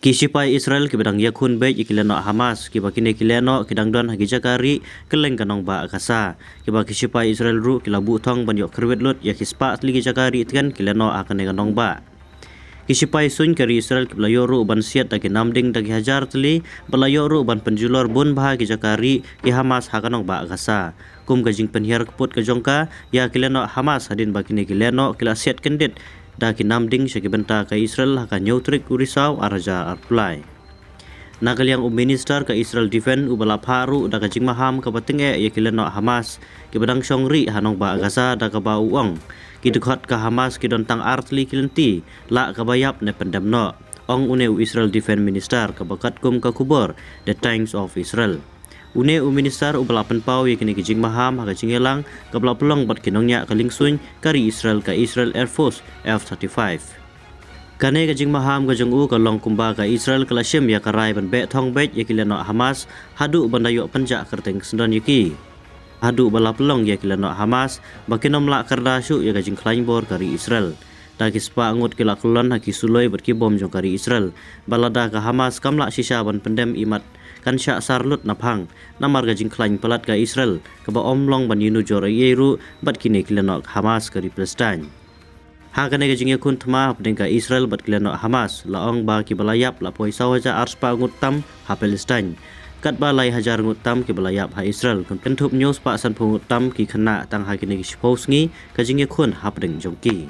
Kisipai Israel kibadang yakun baik ikileno Hamas kiba kine kileno kidang don hagi jakari keleng kanong ba akasa kiba kisipai Israel ru kilabu thong banyo kerwet lut ya kispa ligi jakari itkan kileno akan kanong ba kisipai sun kari Israel kibla yoru ban siat dagi namding dagi hajar teli bala yoru ban penjulor bun bahagi jakari ki Hamas hakanong ba akasa kum gajing penhiar keput kejongka ya kileno Hamas hadin bakine kileno kila siat kendit daki namding syaki benta ka Israel haka nyautrik urisau araja arpulai. Nakal yang minister ka Israel Defense ubala paru daka jing maham ka batenge ya kileno Hamas ki badang syongri hanong ba agasa daka ba uang ki dekhat ka Hamas ki dontang artli kilenti la ka bayap ne pendamno ong une Israel Defense Minister ka bakat kum ka kubur The Times of Israel. Une minister ubala penpau yakini kijing maham haka jingelang kabla pelong bat kinongnya kalingsun kari Israel ka Israel Air Force F-35. Kane kijing maham kajong kalong kumba ka Israel kalasyem ya karai ban be thong bet yakilano Hamas hadu bandayo penjak kerteng sendan yaki. Hadu bala pelong yakilano Hamas bakinom la kardasyu ya kajing klaimbor kari Israel. Dagi spa angut kila kulon haki suloi berkibom jong kari Israel. Balada ka Hamas kamla sisa ban pendem imat kan syak sarlut naphang namar gajing klain pelat ka Israel kaba omlong ban yunu jor yeru bat kini kilano Hamas kari Palestine. Ha kane gajing yakun thma apdeng ka Israel bat kilano Hamas laong ba ki balayap la poi sawaja arspa ngut tam ha Palestine. Kat balai hajar ngut tam ki balayap ha Israel kun kentup news pa san pungut tam ki khana tang ha kini kisposngi gajing yakun hapdeng jongki.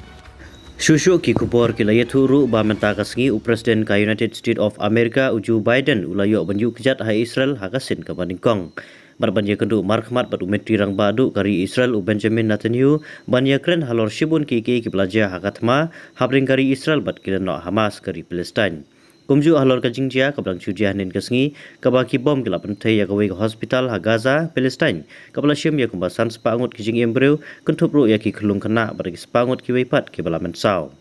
Shushu ki kubor ki layathu ru ba menta kasngi u Presiden ka United States of America Joe Biden ulayo banyu kejat ha Israel ha kasin ka bandingkong. Barbanya kendu markhmat bat umetri rang badu kari Israel u Benjamin Netanyahu banya kren halor shibun ki belajar ha katma habring kari Israel bat kilano Hamas kari Palestine. Kumju halor ka jingjia kablang chujiah nen kasngi kabaki bom kila pentai ya kawai ka hospital ha Gaza Palestine kabla syem ya kumbasan spangut kijing embreu kentup ru ya ki kelung kena bagi spangut ki weipat ki bala mensau.